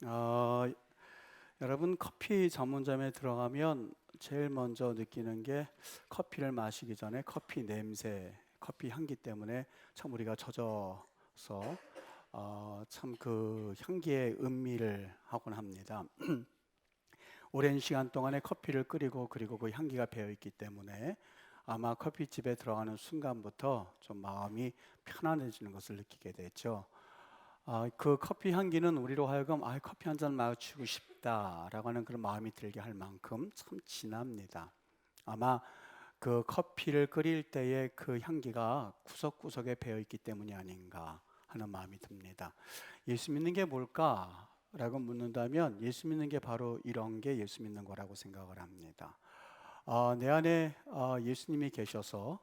어, 여러분 커피 전문점에 들어가면 제일 먼저 느끼는 게 커피를 마시기 전에 커피 냄새, 커피 향기 때문에 참 우리가 젖어서 참 그 향기의 음미를 하곤 합니다. 오랜 시간 동안에 커피를 끓이고 그리고 그 향기가 배어 있기 때문에 아마 커피집에 들어가는 순간부터 좀 마음이 편안해지는 것을 느끼게 되죠. 그 커피 향기는 우리로 하여금 커피 한 잔 마시고 싶다라고 하는 그런 마음이 들게 할 만큼 참 진합니다. 아마 그 커피를 끓일 때의 그 향기가 구석구석에 배어 있기 때문이 아닌가 하는 마음이 듭니다. 예수 믿는 게 뭘까라고 묻는다면 예수 믿는 게 바로 이런 게 예수 믿는 거라고 생각을 합니다. 내 안에 예수님이 계셔서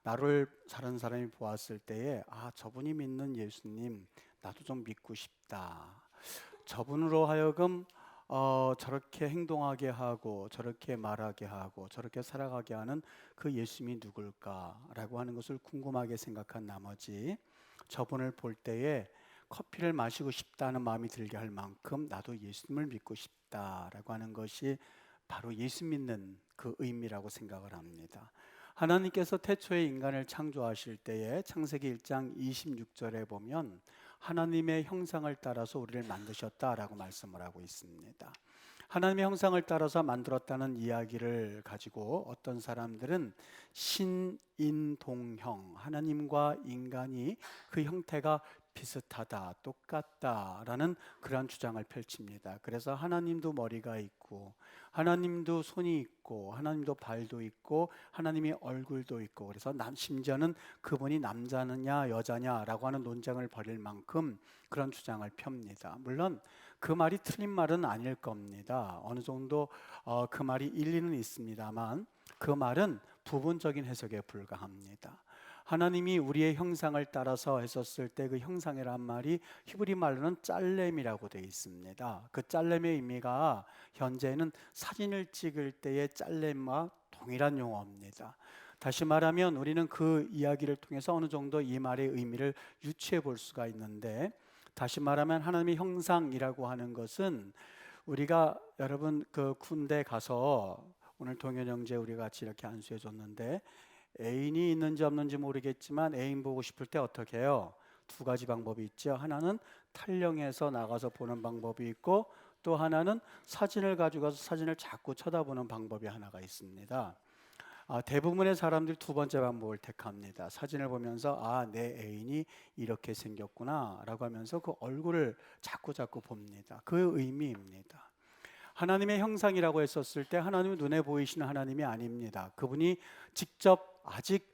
나를 다른 사람이 보았을 때에 저분이 믿는 예수님 나도 좀 믿고 싶다. 저분으로 하여금 저렇게 행동하게 하고 저렇게 말하게 하고 저렇게 살아가게 하는 그 예수님이 누굴까라고 하는 것을 궁금하게 생각한 나머지 저분을 볼 때에 커피를 마시고 싶다는 마음이 들게 할 만큼 나도 예수님을 믿고 싶다라고 하는 것이 바로 예수 믿는 그 의미라고 생각을 합니다. 하나님께서 태초에 인간을 창조하실 때에 창세기 1장 26절에 보면 하나님의 형상을 따라서 우리를 만드셨다라고 말씀을 하고 있습니다. 하나님의 형상을 따라서 만들었다는 이야기를 가지고 어떤 사람들은 신인동형, 하나님과 인간이 그 형태가 비슷하다, 똑같다라는 그러한 주장을 펼칩니다. 그래서 하나님도 머리가 있고 하나님도 손이 있고 하나님도 발도 있고 하나님이 얼굴도 있고 그래서 심지어는 그분이 남자느냐 여자냐라고 하는 논쟁을 벌일 만큼 그런 주장을 펴니다. 물론 그 말이 틀린 말은 아닐 겁니다. 어느 정도 그 말이 일리는 있습니다만 그 말은 부분적인 해석에 불과합니다. 하나님이 우리의 형상을 따라서 했었을 때 그 형상이란 말이 히브리 말로는 짤렘이라고 되어 있습니다. 그 짤렘의 의미가 현재는 사진을 찍을 때의 짤렘과 동일한 용어입니다. 다시 말하면 우리는 그 이야기를 통해서 어느 정도 이 말의 의미를 유추해 볼 수가 있는데, 다시 말하면 하나님의 형상이라고 하는 것은 우리가 여러분 그 군대 가서 오늘 동현 형제 우리 같이 이렇게 안수해 줬는데 애인이 있는지 없는지 모르겠지만 애인 보고 싶을 때 어떻게 해요? 두 가지 방법이 있죠. 하나는 탈영해서 나가서 보는 방법이 있고 또 하나는 사진을 가지고 가서 사진을 자꾸 쳐다보는 방법이 하나가 있습니다. 대부분의 사람들이 두 번째 방법을 택합니다. 사진을 보면서 내 애인이 이렇게 생겼구나 라고 하면서 그 얼굴을 자꾸 봅니다. 그 의미입니다. 하나님의 형상이라고 했었을 때 하나님은 눈에 보이시는 하나님이 아닙니다. 그분이 직접 아직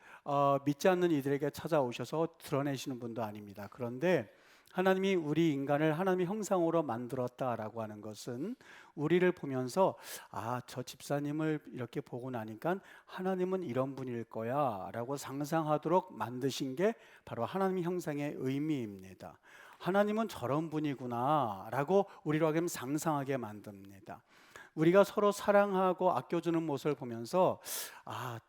믿지 않는 이들에게 찾아오셔서 드러내시는 분도 아닙니다. 그런데 하나님이 우리 인간을 하나님의 형상으로 만들었다라고 하는 것은 우리를 보면서 저 집사님을 이렇게 보고 나니까 하나님은 이런 분일 거야 라고 상상하도록 만드신 게 바로 하나님의 형상의 의미입니다. 하나님은 저런 분이구나 라고 우리로 하여금 상상하게 만듭니다. 우리가 서로 사랑하고 아껴주는 모습을 보면서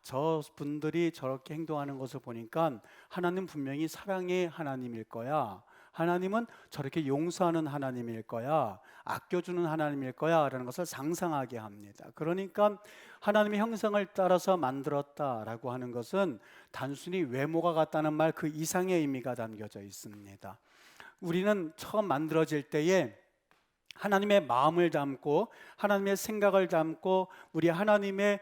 저 분들이 저렇게 행동하는 것을 보니까 하나님 분명히 사랑의 하나님일 거야, 하나님은 저렇게 용서하는 하나님일 거야, 아껴주는 하나님일 거야 라는 것을 상상하게 합니다. 그러니까 하나님의 형상을 따라서 만들었다라고 하는 것은 단순히 외모가 같다는 말 그 이상의 의미가 담겨져 있습니다. 우리는 처음 만들어질 때에 하나님의 마음을 담고 하나님의 생각을 담고 우리 하나님의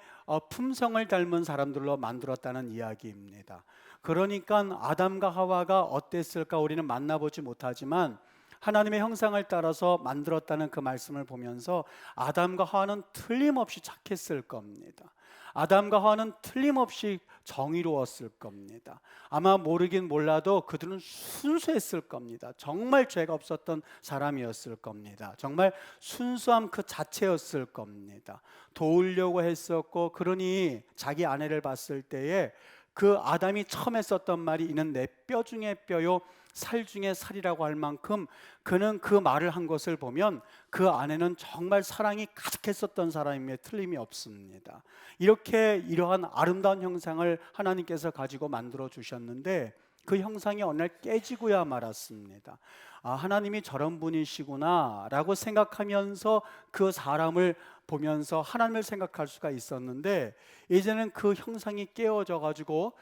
품성을 닮은 사람들로 만들었다는 이야기입니다. 그러니까 아담과 하와가 어땠을까 우리는 만나보지 못하지만 하나님의 형상을 따라서 만들었다는 그 말씀을 보면서 아담과 하와는 틀림없이 착했을 겁니다. 아담과 하와는 틀림없이 정의로웠을 겁니다. 아마 모르긴 몰라도 그들은 순수했을 겁니다. 정말 죄가 없었던 사람이었을 겁니다. 정말 순수함 그 자체였을 겁니다. 도우려고 했었고, 그러니 자기 아내를 봤을 때에 그 아담이 처음 했었던 말이 이는 내 뼈 중에 뼈요 살 중에 살이라고 할 만큼 그는 그 말을 한 것을 보면 그 아내는 정말 사랑이 가득했었던 사람임에 틀림이 없습니다. 이렇게 이러한 아름다운 형상을 하나님께서 가지고 만들어 주셨는데 그 형상이 어느 날 깨지고야 말았습니다. 아, 하나님이 저런 분이시구나 라고 생각하면서 그 사람을 보면서 하나님을 생각할 수가 있었는데, 이제는 그 형상이 깨어져 가지고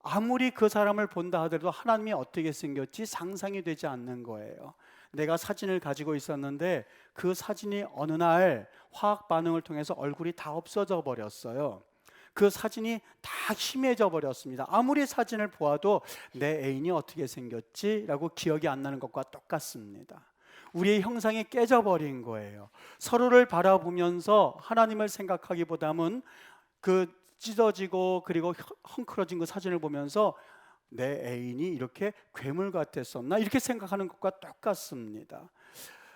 아무리 그 사람을 본다 하더라도 하나님이 어떻게 생겼지 상상이 되지 않는 거예요. 내가 사진을 가지고 있었는데 그 사진이 어느 날 화학 반응을 통해서 얼굴이 다 없어져 버렸어요. 그 사진이 다 희미해져 버렸습니다. 아무리 사진을 보아도 내 애인이 어떻게 생겼지? 라고 기억이 안 나는 것과 똑같습니다. 우리의 형상이 깨져버린 거예요. 서로를 바라보면서 하나님을 생각하기보다는 그 찢어지고 그리고 헝클어진 그 사진을 보면서 내 애인이 이렇게 괴물 같았었나? 이렇게 생각하는 것과 똑같습니다.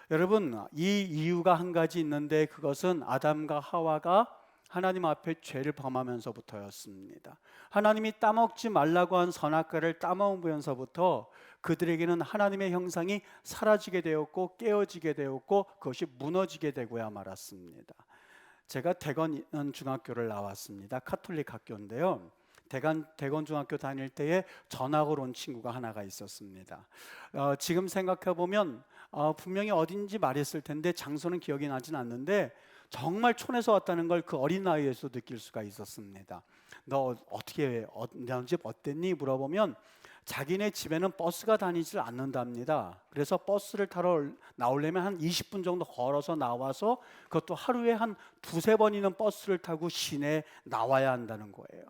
여러분, 이 이유가 한 가지 있는데 그것은 아담과 하와가 하나님 앞에 죄를 범하면서부터였습니다. 하나님이 따먹지 말라고 한 선악과를 따먹으면서부터 그들에게는 하나님의 형상이 사라지게 되었고 깨어지게 되었고 그것이 무너지게 되고야 말았습니다. 제가 대건 중학교를 나왔습니다. 카톨릭 학교인데요. 대건 중학교 다닐 때에 전학을 온 친구가 하나가 있었습니다. 지금 생각해 보면 분명히 어딘지 말했을 텐데 장소는 기억이 나진 않는데 정말 촌에서 왔다는 걸 그 어린 나이에서 느낄 수가 있었습니다. 너 어떻게 너 집 어땠니? 물어보면 자기네 집에는 버스가 다니질 않는답니다. 그래서 버스를 타러 나오려면 한 20분 정도 걸어서 나와서 그것도 하루에 한 두세 번이는 버스를 타고 시내에 나와야 한다는 거예요.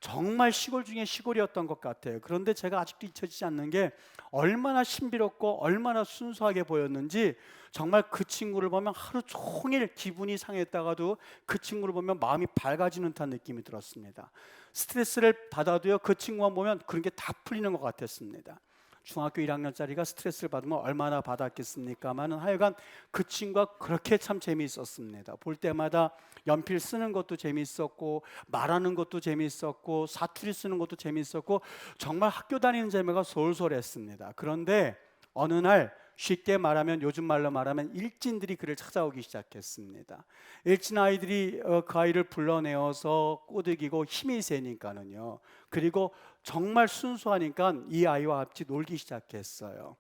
정말 시골 중에 시골이었던 것 같아요. 그런데 제가 아직도 잊혀지지 않는 게 얼마나 신비롭고 얼마나 순수하게 보였는지, 정말 그 친구를 보면 하루 종일 기분이 상했다가도 그 친구를 보면 마음이 밝아지는 듯한 느낌이 들었습니다. 스트레스를 받아도요, 그 친구만 보면 그런 게 다 풀리는 것 같았습니다. 중학교 1학년짜리가 스트레스를 받으면 얼마나 받았겠습니까만은 하여간 그 친구가 그렇게 참 재미있었습니다. 볼 때마다 연필 쓰는 것도 재미있었고 말하는 것도 재미있었고 사투리 쓰는 것도 재미있었고 정말 학교 다니는 재미가 솔솔했습니다. 그런데 어느 날 쉽게 말하면 요즘 말로 말하면 일진들이 그를 찾아오기 시작했습니다. 일진 아이들이 그 아이를 불러내어서 꼬드기고 힘이 세니까는요. 그리고 정말 순수하니까 이 아이와 같이 놀기 시작했어요.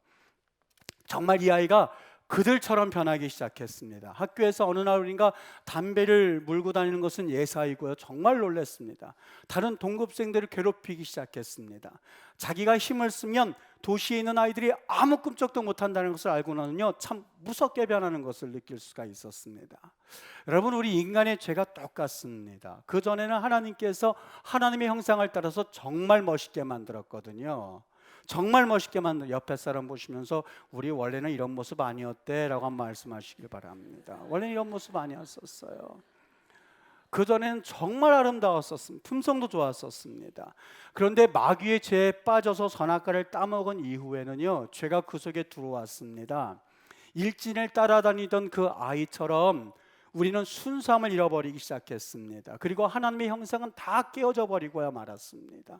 정말 이 아이가 그들처럼 변하기 시작했습니다. 학교에서 어느 날인가 담배를 물고 다니는 것은 예사이고요. 정말 놀랐습니다. 다른 동급생들을 괴롭히기 시작했습니다. 자기가 힘을 쓰면 도시에 있는 아이들이 아무 끔찍도 못한다는 것을 알고 나는요, 참 무섭게 변하는 것을 느낄 수가 있었습니다. 여러분, 우리 인간의 죄가 똑같습니다. 그전에는 하나님께서 하나님의 형상을 따라서 정말 멋있게 만들었거든요. 정말 멋있게 만든, 옆에 사람 보시면서 우리 원래는 이런 모습 아니었대 라고 한번 말씀하시길 바랍니다. 원래는 이런 모습 아니었었어요. 그전에는 정말 아름다웠었습니다. 품성도 좋았었습니다. 그런데 마귀의 죄에 빠져서 선악과를 따먹은 이후에는요, 죄가 그 속에 들어왔습니다. 일진을 따라다니던 그 아이처럼 우리는 순수함을 잃어버리기 시작했습니다. 그리고 하나님의 형상은 다 깨어져 버리고야 말았습니다.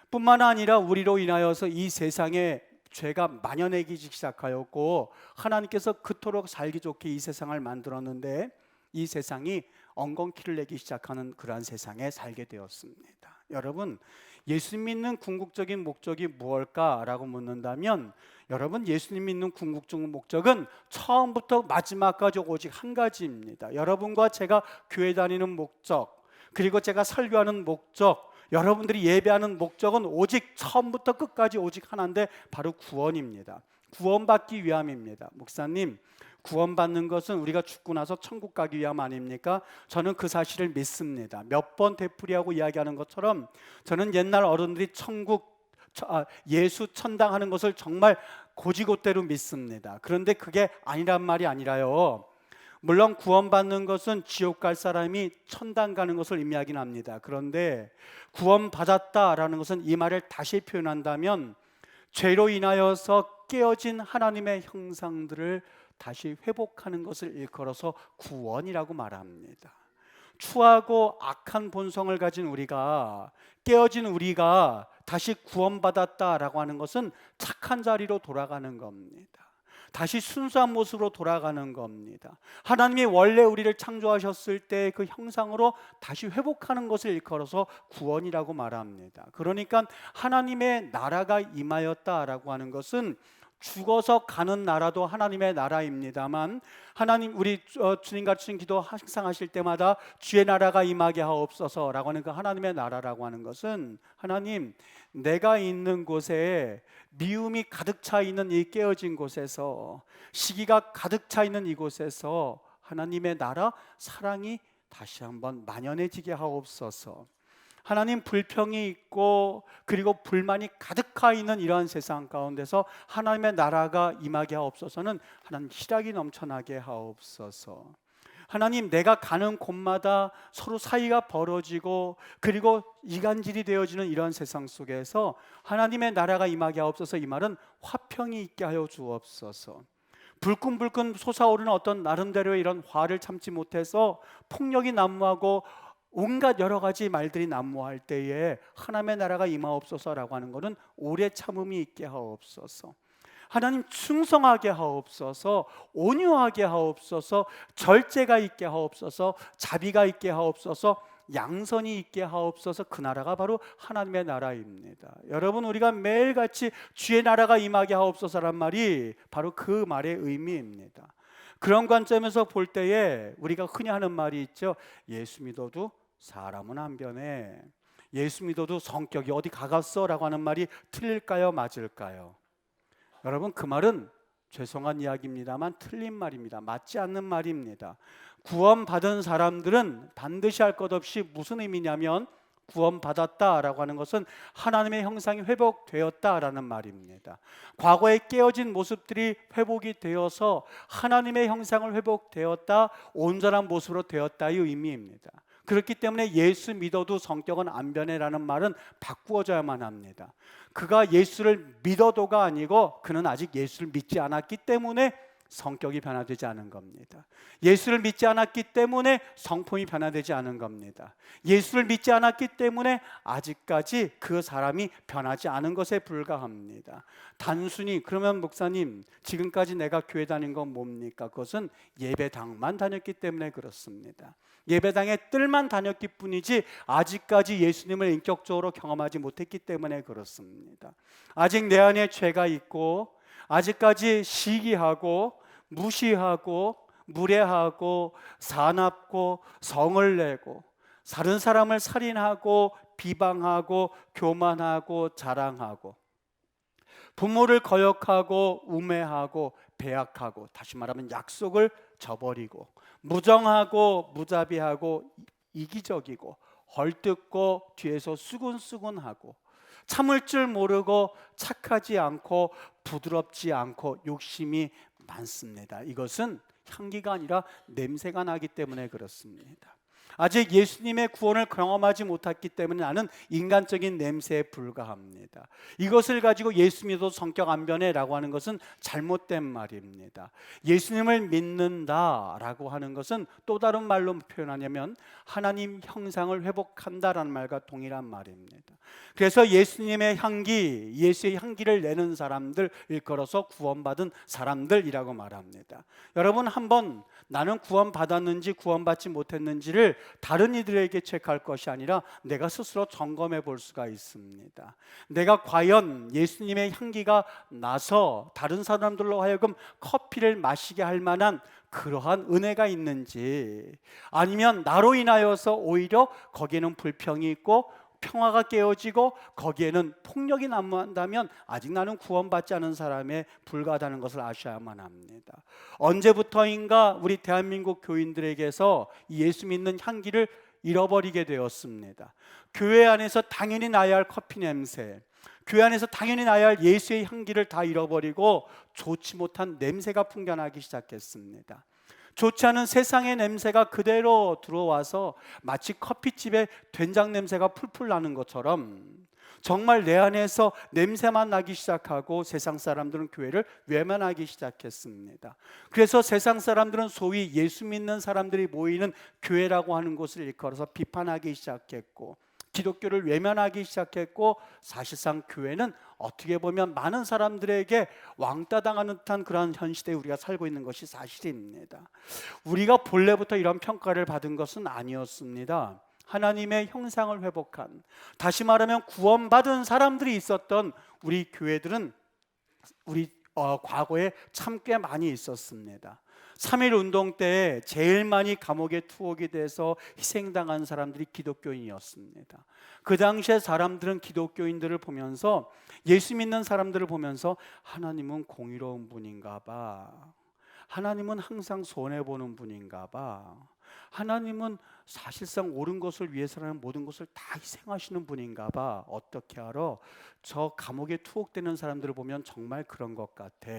뿐만 아니라 우리로 인하여서 이 세상에 죄가 만연해지기 시작하였고, 하나님께서 그토록 살기 좋게 이 세상을 만들었는데 이 세상이 엉겅퀴를 내기 시작하는 그러한 세상에 살게 되었습니다. 여러분, 예수 믿는 궁극적인 목적이 무엇일까라고 묻는다면, 여러분, 예수님 믿는 궁극적인 목적은 처음부터 마지막까지 오직 한 가지입니다. 여러분과 제가 교회 다니는 목적, 그리고 제가 설교하는 목적, 여러분들이 예배하는 목적은 오직 처음부터 끝까지 오직 하나인데 바로 구원입니다. 구원받기 위함입니다. 목사님, 구원받는 것은 우리가 죽고 나서 천국 가기 위함 아닙니까? 저는 그 사실을 믿습니다. 몇 번 되풀이하고 이야기하는 것처럼 저는 옛날 어른들이 예수 천당 하는 것을 정말 고지고대로 믿습니다. 그런데 그게 아니란 말이 아니라요, 물론 구원받는 것은 지옥 갈 사람이 천당 가는 것을 의미하긴 합니다. 그런데 구원받았다라는 것은 이 말을 다시 표현한다면 죄로 인하여서 깨어진 하나님의 형상들을 다시 회복하는 것을 일컬어서 구원이라고 말합니다. 추하고 악한 본성을 가진 우리가, 깨어진 우리가 다시 구원받았다라고 하는 것은 착한 자리로 돌아가는 겁니다. 다시 순수한 모습으로 돌아가는 겁니다. 하나님이 원래 우리를 창조하셨을 때 그 형상으로 다시 회복하는 것을 일컬어서 구원이라고 말합니다. 그러니까 하나님의 나라가 임하였다라고 하는 것은 죽어서 가는 나라도 하나님의 나라입니다만, 하나님 우리 주님 같은 기도 항상 하실 때마다 주의 나라가 임하게 하옵소서라고 하는 그 하나님의 나라라고 하는 것은, 하나님 내가 있는 곳에 미움이 가득 차 있는 이 깨어진 곳에서, 시기가 가득 차 있는 이곳에서 하나님의 나라 사랑이 다시 한번 만연해지게 하옵소서. 하나님 불평이 있고 그리고 불만이 가득하 있는 이러한 세상 가운데서 하나님의 나라가 임하게 하옵소서는 하나님 희락이 넘쳐나게 하옵소서. 하나님 내가 가는 곳마다 서로 사이가 벌어지고 그리고 이간질이 되어지는 이런 세상 속에서 하나님의 나라가 임하게 하옵소서. 이 말은 화평이 있게 하여 주옵소서. 불끈불끈 솟아오르는 어떤 나름대로의 이런 화를 참지 못해서 폭력이 난무하고 온갖 여러 가지 말들이 난무할 때에 하나님의 나라가 임하옵소서라고 하는 것은 오래 참음이 있게 하옵소서. 하나님 충성하게 하옵소서, 온유하게 하옵소서, 절제가 있게 하옵소서, 자비가 있게 하옵소서, 양선이 있게 하옵소서. 그 나라가 바로 하나님의 나라입니다. 여러분, 우리가 매일같이 주의 나라가 임하게 하옵소서란 말이 바로 그 말의 의미입니다. 그런 관점에서 볼 때에 우리가 흔히 하는 말이 있죠. 예수 믿어도 사람은 안 변해. 예수 믿어도 성격이 어디 가갔어? 라고 하는 말이 틀릴까요? 맞을까요? 여러분, 그 말은 죄송한 이야기입니다만 틀린 말입니다. 맞지 않는 말입니다. 구원받은 사람들은 반드시 할 것 없이 무슨 의미냐면, 구원받았다라고 하는 것은 하나님의 형상이 회복되었다라는 말입니다. 과거에 깨어진 모습들이 회복이 되어서 하나님의 형상을 회복되었다, 온전한 모습으로 되었다의 의미입니다. 그렇기 때문에 예수 믿어도 성격은 안 변해라는 말은 바꾸어져야만 합니다. 그가 예수를 믿어도가 아니고 그는 아직 예수를 믿지 않았기 때문에 성격이 변화되지 않은 겁니다. 예수를 믿지 않았기 때문에 성품이 변화되지 않은 겁니다. 예수를 믿지 않았기 때문에 아직까지 그 사람이 변하지 않은 것에 불과합니다. 단순히 그러면 목사님 지금까지 내가 교회 다닌 건 뭡니까? 그것은 예배당만 다녔기 때문에 그렇습니다. 예배당의 뜰만 다녔기 뿐이지 아직까지 예수님을 인격적으로 경험하지 못했기 때문에 그렇습니다. 아직 내 안에 죄가 있고 아직까지 시기하고 무시하고 무례하고 사납고 성을 내고 다른 사람을 살인하고 비방하고 교만하고 자랑하고 부모를 거역하고 우매하고 배약하고, 다시 말하면 약속을 저버리고 무정하고 무자비하고 이기적이고 헐뜯고 뒤에서 수군수군하고 참을 줄 모르고 착하지 않고 부드럽지 않고 욕심이 많습니다. 이것은 향기가 아니라 냄새가 나기 때문에 그렇습니다. 아직 예수님의 구원을 경험하지 못했기 때문에 나는 인간적인 냄새에 불과합니다. 이것을 가지고 예수 믿어도 성격 안 변해라고 하는 것은 잘못된 말입니다. 예수님을 믿는다라고 하는 것은 또 다른 말로 표현하냐면 하나님 형상을 회복한다라는 말과 동일한 말입니다. 그래서 예수님의 향기, 예수의 향기를 내는 사람들, 일컬어서 구원받은 사람들이라고 말합니다. 여러분, 한번 나는 구원받았는지 구원받지 못했는지를 다른 이들에게 체크할 것이 아니라 내가 스스로 점검해 볼 수가 있습니다. 내가 과연 예수님의 향기가 나서 다른 사람들로 하여금 커피를 마시게 할 만한 그러한 은혜가 있는지, 아니면 나로 인하여서 오히려 거기에는 불평이 있고 평화가 깨어지고 거기에는 폭력이 난무한다면 아직 나는 구원받지 않은 사람에 불과하다는 것을 아셔야만 합니다. 언제부터인가 우리 대한민국 교인들에게서 예수 믿는 향기를 잃어버리게 되었습니다. 교회 안에서 당연히 나야 할 커피 냄새, 교회 안에서 당연히 나야 할 예수의 향기를 다 잃어버리고 좋지 못한 냄새가 풍겨나기 시작했습니다. 좋지 않은 세상의 냄새가 그대로 들어와서 마치 커피집에 된장 냄새가 풀풀 나는 것처럼 정말 내 안에서 냄새만 나기 시작하고 세상 사람들은 교회를 외면하기 시작했습니다. 그래서 세상 사람들은 소위 예수 믿는 사람들이 모이는 교회라고 하는 곳을 일컬어서 비판하기 시작했고 기독교를 외면하기 시작했고, 사실상 교회는 어떻게 보면 많은 사람들에게 왕따 당하는 듯한 그런 현 시대에 우리가 살고 있는 것이 사실입니다. 우리가 본래부터 이런 평가를 받은 것은 아니었습니다. 하나님의 형상을 회복한, 다시 말하면 구원받은 사람들이 있었던 우리 교회들은, 우리 과거에 참 꽤 많이 있었습니다. 3.1 운동 때 제일 많이 감옥에 투옥이 돼서 희생당한 사람들이 기독교인이었습니다. 그 당시에 사람들은 기독교인들을 보면서, 예수 믿는 사람들을 보면서 하나님은 공의로운 분인가 봐, 하나님은 항상 손해보는 분인가 봐, 하나님은 사실상 옳은 것을 위해서라는 모든 것을 다 희생하시는 분인가 봐. 어떻게 알아? 저 감옥에 투옥되는 사람들을 보면 정말 그런 것 같아.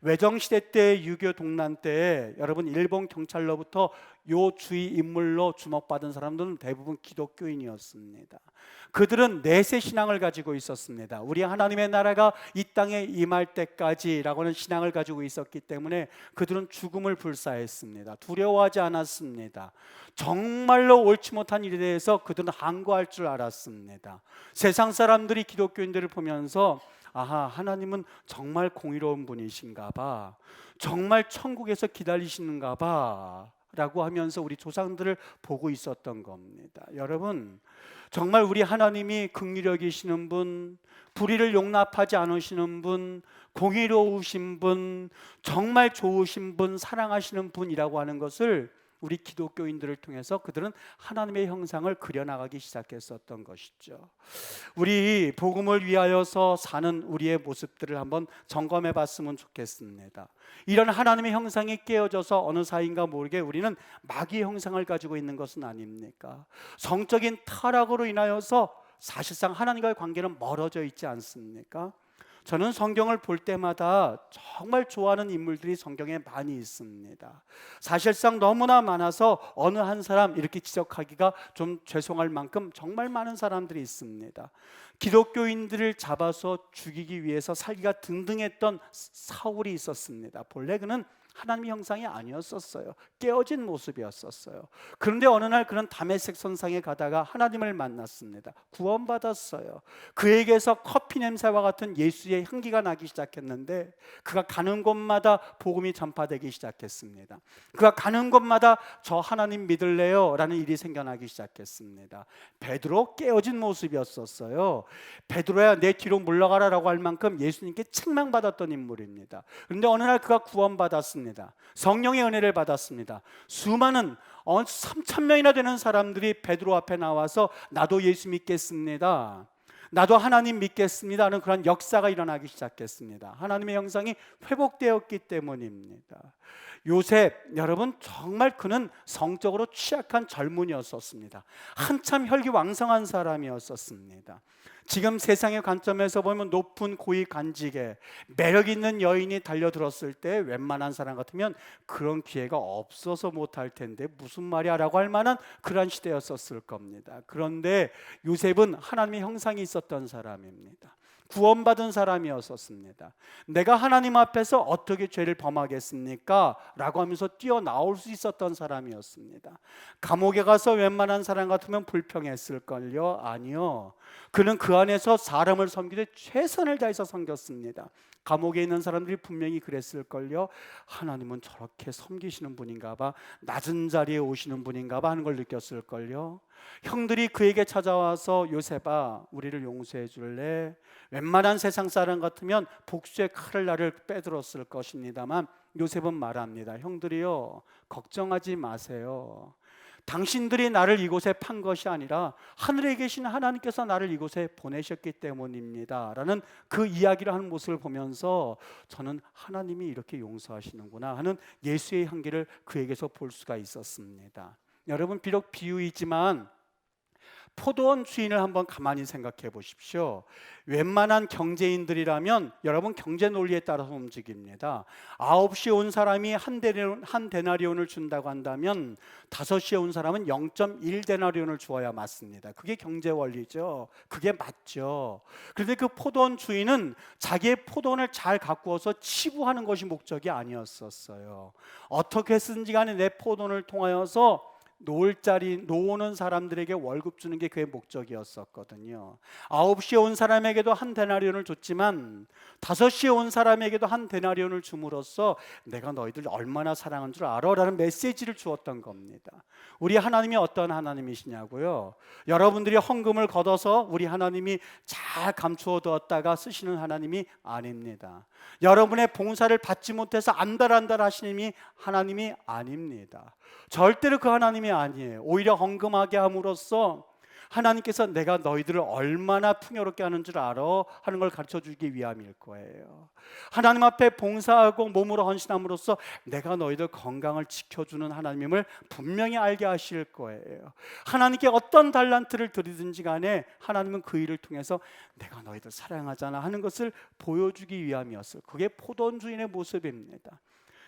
외정시대 때, 6.25 동란 때 여러분 일본 경찰로부터 요 주의 인물로 주목받은 사람들은 대부분 기독교인이었습니다. 그들은 내세 신앙을 가지고 있었습니다. 우리 하나님의 나라가 이 땅에 임할 때까지라고는 신앙을 가지고 있었기 때문에 그들은 죽음을 불사했습니다. 두려워하지 않았습니다. 정말로 옳지 못한 일에 대해서 그들은 항거할 줄 알았습니다. 세상 사람들이 기독교인들을 보면서 아하, 하나님은 정말 공의로운 분이신가 봐, 정말 천국에서 기다리시는가 봐 라고 하면서 우리 조상들을 보고 있었던 겁니다. 여러분, 정말 우리 하나님이 긍휼하시는 분, 불의를 용납하지 않으시는 분, 공의로우신 분, 정말 좋으신 분, 사랑하시는 분이라고 하는 것을 우리 기독교인들을 통해서 그들은 하나님의 형상을 그려나가기 시작했었던 것이죠. 우리 복음을 위하여서 사는 우리의 모습들을 한번 점검해 봤으면 좋겠습니다. 이런 하나님의 형상이 깨어져서 어느 사이인가 모르게 우리는 마귀의 형상을 가지고 있는 것은 아닙니까? 성적인 타락으로 인하여서 사실상 하나님과의 관계는 멀어져 있지 않습니까? 저는 성경을 볼 때마다 정말 좋아하는 인물들이 성경에 많이 있습니다. 사실상 너무나 많아서 어느 한 사람 이렇게 지적하기가 좀 죄송할 만큼 정말 많은 사람들이 있습니다. 기독교인들을 잡아서 죽이기 위해서 살기가 등등했던 사울이 있었습니다. 본래 그는 하나님의 형상이 아니었었어요. 깨어진 모습이었었어요. 그런데 어느 날 그는 다메섹 선상에 가다가 하나님을 만났습니다. 구원받았어요. 그에게서 커피 냄새와 같은 예수의 향기가 나기 시작했는데 그가 가는 곳마다 복음이 전파되기 시작했습니다. 그가 가는 곳마다 저 하나님 믿을래요? 라는 일이 생겨나기 시작했습니다. 베드로 깨어진 모습이었었어요. 베드로야 내 뒤로 물러가라 라고 할 만큼 예수님께 책망받았던 인물입니다. 그런데 어느 날 그가 구원받았습니다. 성령의 은혜를 받았습니다. 수많은 3,000명이나 되는 사람들이 베드로 앞에 나와서 나도 예수 믿겠습니다, 나도 하나님 믿겠습니다 하는 그런 역사가 일어나기 시작했습니다. 하나님의 형상이 회복되었기 때문입니다. 요셉, 여러분 정말 그는 성적으로 취약한 젊은이였었습니다. 한참 혈기왕성한 사람이었었습니다. 지금 세상의 관점에서 보면 높은 고위 관직에 매력 있는 여인이 달려들었을 때 웬만한 사람 같으면 그런 기회가 없어서 못할 텐데 무슨 말이야 라고 할 만한 그런 시대였었을 겁니다. 그런데 요셉은 하나님의 형상이 있었던 사람입니다. 구원받은 사람이었었습니다. 내가 하나님 앞에서 어떻게 죄를 범하겠습니까? 라고 하면서 뛰어나올 수 있었던 사람이었습니다. 감옥에 가서 웬만한 사람 같으면 불평했을걸요? 아니요. 그는 그 안에서 사람을 섬기되 최선을 다해서 섬겼습니다. 감옥에 있는 사람들이 분명히 그랬을걸요. 하나님은 저렇게 섬기시는 분인가 봐, 낮은 자리에 오시는 분인가 봐 하는 걸 느꼈을걸요. 형들이 그에게 찾아와서 요셉아 우리를 용서해 줄래? 웬만한 세상 사람 같으면 복수의 칼을 나를 빼들었을 것입니다만 요셉은 말합니다. 형들이요, 걱정하지 마세요. 당신들이 나를 이곳에 판 것이 아니라 하늘에 계신 하나님께서 나를 이곳에 보내셨기 때문입니다 라는 그 이야기를 하는 모습을 보면서 저는 하나님이 이렇게 용서하시는구나 하는 예수의 향기를 그에게서 볼 수가 있었습니다. 여러분, 비록 비유이지만 포도원 주인을 한번 가만히 생각해 보십시오. 웬만한 경제인들이라면 여러분 경제 논리에 따라서 움직입니다. 9시에 온 사람이 한 데나리온을 준다고 한다면 5시에 온 사람은 0.1데나리온을 주어야 맞습니다. 그게 경제 원리죠. 그게 맞죠. 그런데 그 포도원 주인은 자기의 포도원을 잘 가꾸어서 치부하는 것이 목적이 아니었었어요. 어떻게 했든지 간에 내 포도원을 통하여서 노오는 사람들에게 월급 주는 게 그의 목적이었었거든요. 9시에 온 사람에게도 한 데나리온을 줬지만 5시에 온 사람에게도 한 데나리온을 줌으로써 내가 너희들 얼마나 사랑한 줄 알아? 라는 메시지를 주었던 겁니다. 우리 하나님이 어떤 하나님이시냐고요? 여러분들이 헌금을 걷어서 우리 하나님이 잘 감추어 두었다가 쓰시는 하나님이 아닙니다. 여러분의 봉사를 받지 못해서 안달안달 하시는 하나님이 아닙니다. 절대로 그 하나님이 아니에요. 오히려 헌금하게 함으로써 하나님께서 내가 너희들을 얼마나 풍요롭게 하는 줄 알아 하는 걸 가르쳐 주기 위함일 거예요. 하나님 앞에 봉사하고 몸으로 헌신함으로써 내가 너희들 건강을 지켜주는 하나님임을 분명히 알게 하실 거예요. 하나님께 어떤 달란트를 드리든지 간에 하나님은 그 일을 통해서 내가 너희들 사랑하잖아 하는 것을 보여주기 위함이었어요. 그게 포도원 주인의 모습입니다.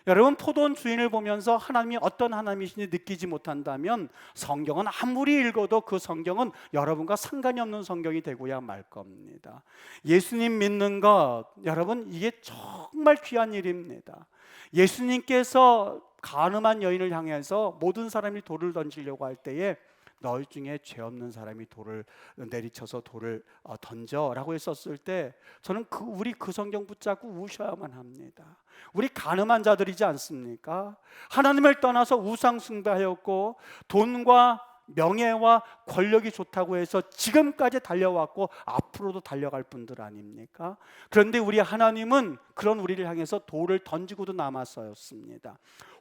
여러분, 포도원 주인을 보면서 하나님이 어떤 하나님이신지 느끼지 못한다면 성경은 아무리 읽어도 그 성경은 여러분과 상관이 없는 성경이 되고야 말 겁니다. 예수님 믿는 것, 여러분, 이게 정말 귀한 일입니다. 예수님께서 가늠한 여인을 향해서 모든 사람이 돌을 던지려고 할 때에 너희 중에 죄 없는 사람이 돌을 내리쳐서 돌을 던져라고 했었을 때 저는 우리 그 성경 붙잡고 우셔야만 합니다. 우리 가늠한 자들이지 않습니까? 하나님을 떠나서 우상 숭배하였고 돈과 명예와 권력이 좋다고 해서 지금까지 달려왔고 앞으로도 달려갈 분들 아닙니까? 그런데 우리 하나님은 그런 우리를 향해서 돌을 던지고도 남았었습니다.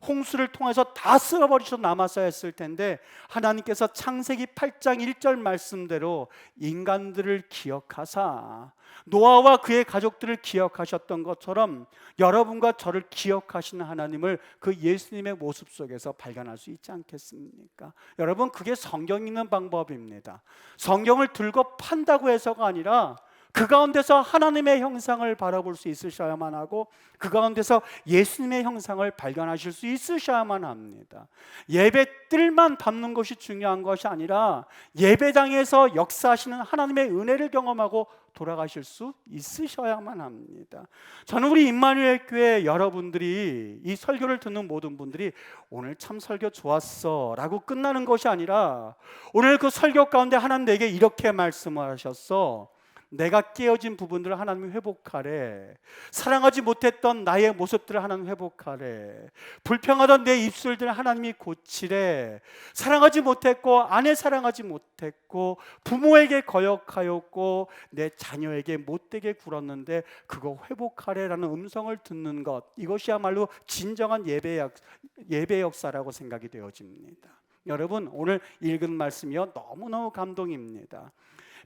홍수를 통해서 다 쓸어버리셔도 남았어야 했을 텐데 하나님께서 창세기 8장 1절 말씀대로 인간들을 기억하사 노아와 그의 가족들을 기억하셨던 것처럼 여러분과 저를 기억하시는 하나님을 그 예수님의 모습 속에서 발견할 수 있지 않겠습니까? 여러분, 그게 성경 읽는 방법입니다. 성경을 들고 판다고 해서가 아니라 그 가운데서 하나님의 형상을 바라볼 수 있으셔야만 하고 그 가운데서 예수님의 형상을 발견하실 수 있으셔야만 합니다. 예배뜰만 밟는 것이 중요한 것이 아니라 예배당에서 역사하시는 하나님의 은혜를 경험하고 돌아가실 수 있으셔야만 합니다. 저는 우리 임마누엘 교회 여러분들이 이 설교를 듣는 모든 분들이 오늘 참 설교 좋았어 라고 끝나는 것이 아니라 오늘 그 설교 가운데 하나님 내게 이렇게 말씀하셨어. 내가 깨어진 부분들을 하나님 회복하래. 사랑하지 못했던 나의 모습들을 하나님 회복하래. 불평하던 내 입술들을 하나님이 고치래. 사랑하지 못했고 아내 사랑하지 못했고 부모에게 거역하였고 내 자녀에게 못되게 굴었는데 그거 회복하래라는 음성을 듣는 것, 이것이야말로 진정한 예배 역사라고 생각이 되어집니다. 여러분, 오늘 읽은 말씀이요 너무너무 감동입니다.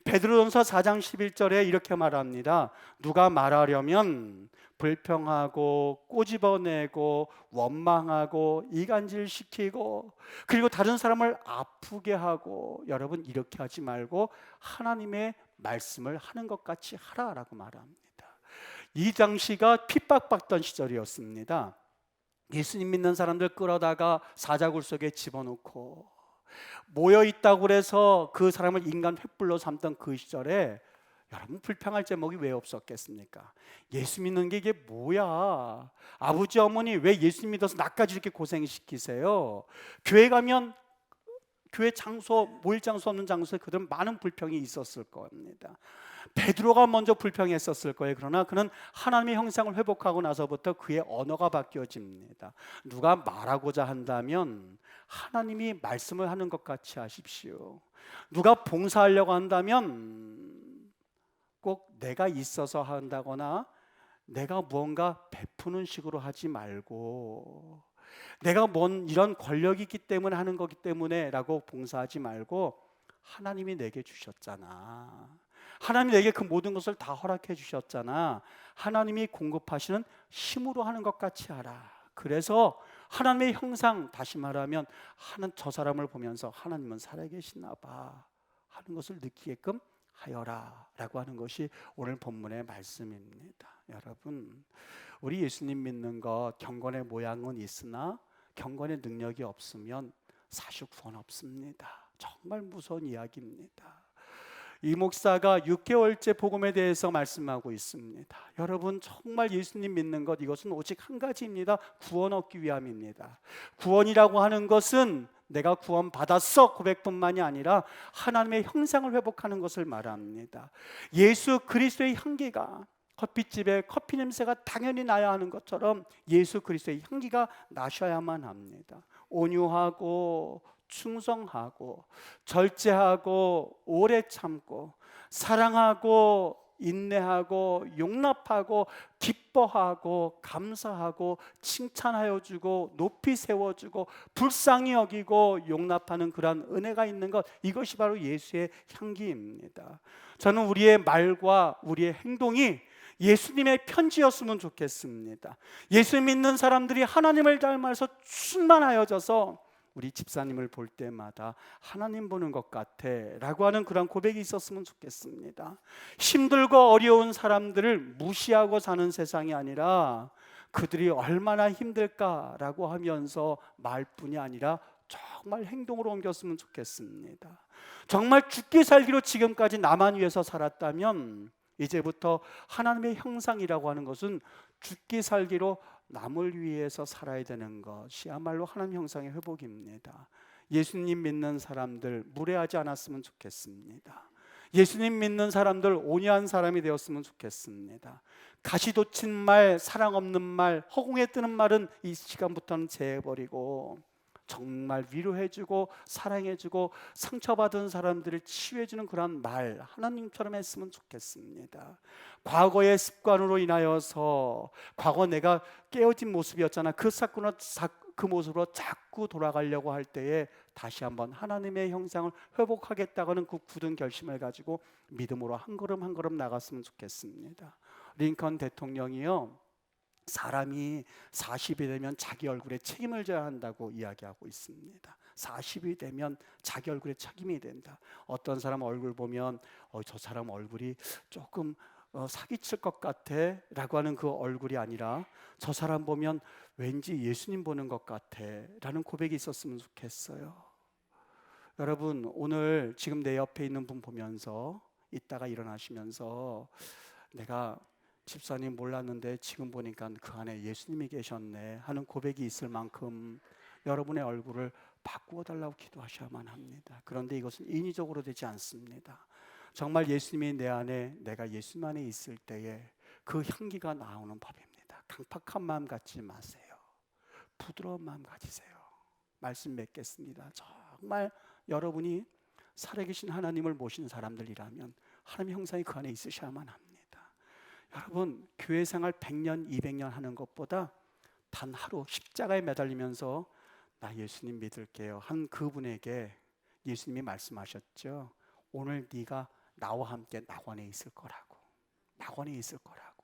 베드로전서 4장 11절에 이렇게 말합니다. 누가 말하려면 불평하고 꼬집어내고 원망하고 이간질시키고 그리고 다른 사람을 아프게 하고, 여러분 이렇게 하지 말고 하나님의 말씀을 하는 것 같이 하라라고 말합니다. 이 당시가 핍박받던 시절이었습니다. 예수님 믿는 사람들 끌어다가 사자굴 속에 집어넣고 모여있다고 그래서 그 사람을 인간 횃불로 삼던 그 시절에 여러분 불평할 제목이 왜 없었겠습니까? 예수 믿는 게 이게 뭐야? 아버지 어머니 왜 예수 믿어서 나까지 이렇게 고생시키세요? 교회 가면 교회 장소, 모일 장소 없는 장소에 그들은 많은 불평이 있었을 겁니다. 베드로가 먼저 불평했었을 거예요. 그러나 그는 하나님의 형상을 회복하고 나서부터 그의 언어가 바뀌어집니다. 누가 말하고자 한다면 하나님이 말씀을 하는 것 같이 하십시오. 누가 봉사하려고 한다면 꼭 내가 있어서 한다거나 내가 무언가 베푸는 식으로 하지 말고 내가 뭔 이런 권력이 있기 때문에 하는 거기 때문에 라고 봉사하지 말고 하나님이 내게 주셨잖아. 하나님이 내게 그 모든 것을 다 허락해 주셨잖아. 하나님이 공급하시는 힘으로 하는 것 같이 하라. 그래서 하나님의 형상, 다시 말하면 저 사람을 보면서 하나님은 살아계시나 봐 하는 것을 느끼게끔 하여라 라고 하는 것이 오늘 본문의 말씀입니다. 여러분, 우리 예수님 믿는 것 경건의 모양은 있으나 경건의 능력이 없으면 사실 구원 없습니다. 정말 무서운 이야기입니다. 이 목사가 6개월째 복음에 대해서 말씀하고 있습니다. 여러분, 정말 예수님 믿는 것, 이것은 오직 한 가지입니다. 구원 얻기 위함입니다. 구원이라고 하는 것은 내가 구원 받았어 고백뿐만이 아니라 하나님의 형상을 회복하는 것을 말합니다. 예수 그리스도의 향기가 커피집에 커피 냄새가 당연히 나야 하는 것처럼 예수 그리스도의 향기가 나셔야만 합니다. 온유하고 충성하고 절제하고 오래 참고 사랑하고 인내하고 용납하고 기뻐하고 감사하고 칭찬하여 주고 높이 세워주고 불쌍히 여기고 용납하는 그러한 은혜가 있는 것, 이것이 바로 예수의 향기입니다. 저는 우리의 말과 우리의 행동이 예수님의 편지였으면 좋겠습니다. 예수 믿는 사람들이 하나님을 닮아서 충만하여져서 우리 집사님을 볼 때마다 하나님 보는 것 같아 라고 하는 그런 고백이 있었으면 좋겠습니다. 힘들고 어려운 사람들을 무시하고 사는 세상이 아니라 그들이 얼마나 힘들까라고 하면서 말뿐이 아니라 정말 행동으로 옮겼으면 좋겠습니다. 정말 죽기 살기로 지금까지 나만 위해서 살았다면 이제부터 하나님의 형상이라고 하는 것은 죽기 살기로 남을 위해서 살아야 되는 것이야말로 하나님 형상의 회복입니다. 예수님 믿는 사람들 무례하지 않았으면 좋겠습니다. 예수님 믿는 사람들 온유한 사람이 되었으면 좋겠습니다. 가시돋친 말, 사랑 없는 말, 허공에 뜨는 말은 이 시간부터는 제해버리고 정말 위로해주고 사랑해주고 상처받은 사람들을 치유해주는 그런 말 하나님처럼 했으면 좋겠습니다. 과거의 습관으로 인하여서 과거 내가 깨어진 모습이었잖아, 그 모습으로 자꾸 돌아가려고 할 때에 다시 한번 하나님의 형상을 회복하겠다고는 그 굳은 결심을 가지고 믿음으로 한 걸음 한 걸음 나갔으면 좋겠습니다. 링컨 대통령이요, 사람이 40이 되면 자기 얼굴에 책임을 져야 한다고 이야기하고 있습니다. 40이 되면 자기 얼굴에 책임이 된다. 어떤 사람 얼굴 보면 저 사람 얼굴이 조금 사기칠 것 같아 라고 하는 그 얼굴이 아니라 저 사람 보면 왠지 예수님 보는 것 같아 라는 고백이 있었으면 좋겠어요. 여러분, 오늘 지금 내 옆에 있는 분 보면서 이따가 일어나시면서 내가 집사님 몰랐는데 지금 보니까 그 안에 예수님이 계셨네 하는 고백이 있을 만큼 여러분의 얼굴을 바꾸어 달라고 기도하셔야만 합니다. 그런데 이것은 인위적으로 되지 않습니다. 정말 예수님이 내 안에, 내가 예수님 안에 있을 때에 그 향기가 나오는 법입니다. 강팍한 마음 갖지 마세요. 부드러운 마음 가지세요. 말씀 맺겠습니다. 정말 여러분이 살아계신 하나님을 모신 사람들이라면 하나님의 형상이 그 안에 있으셔야만 합니다. 여러분, 교회 생활 100년, 200년 하는 것보다 단 하루 십자가에 매달리면서 나 예수님 믿을게요 한 그분에게 예수님이 말씀하셨죠. 오늘 네가 나와 함께 낙원에 있을 거라고. 낙원에 있을 거라고.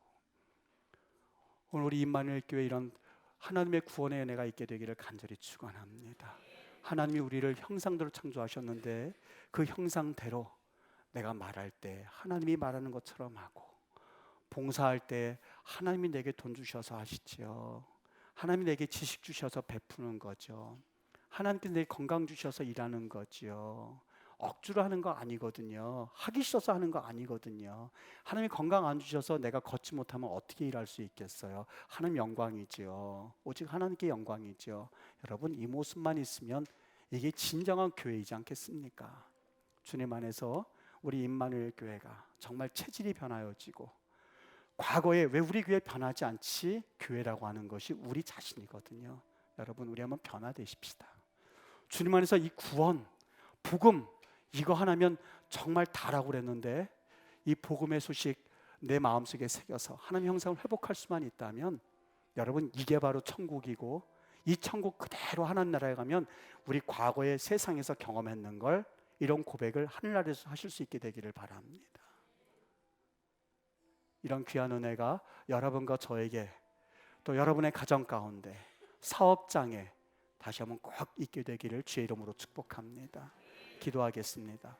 오늘 우리 임마누엘 교회 이런 하나님의 구원의 은혜가 있게 되기를 간절히 축원합니다. 하나님이 우리를 형상대로 창조하셨는데 그 형상대로 내가 말할 때 하나님이 말하는 것처럼 하고, 봉사할 때 하나님이 내게 돈 주셔서 하시죠. 하나님이 내게 지식 주셔서 베푸는 거죠. 하나님께서 내게 건강 주셔서 일하는 거죠. 억지로 하는 거 아니거든요. 하기 싫어서 하는 거 아니거든요. 하나님이 건강 안 주셔서 내가 걷지 못하면 어떻게 일할 수 있겠어요. 하나님 영광이죠. 오직 하나님께 영광이죠. 여러분, 이 모습만 있으면 이게 진정한 교회이지 않겠습니까? 주님 안에서 우리 임마누엘 교회가 정말 체질이 변하여지고, 과거에 왜 우리 교회 변하지 않지? 교회라고 하는 것이 우리 자신이거든요. 여러분, 우리 한번 변화되십시다. 주님 안에서 이 구원, 복음 이거 하나면 정말 다라고 그랬는데 이 복음의 소식 내 마음속에 새겨서 하나님 형상을 회복할 수만 있다면 여러분, 이게 바로 천국이고, 이 천국 그대로 하나님 나라에 가면 우리 과거의 세상에서 경험했는 걸 이런 고백을 하늘나라에서 하실 수 있게 되기를 바랍니다. 이런 귀한 은혜가 여러분과 저에게, 또 여러분의 가정 가운데, 사업장에 다시 한번 꼭 있게 되기를 주의 이름으로 축복합니다. 기도하겠습니다.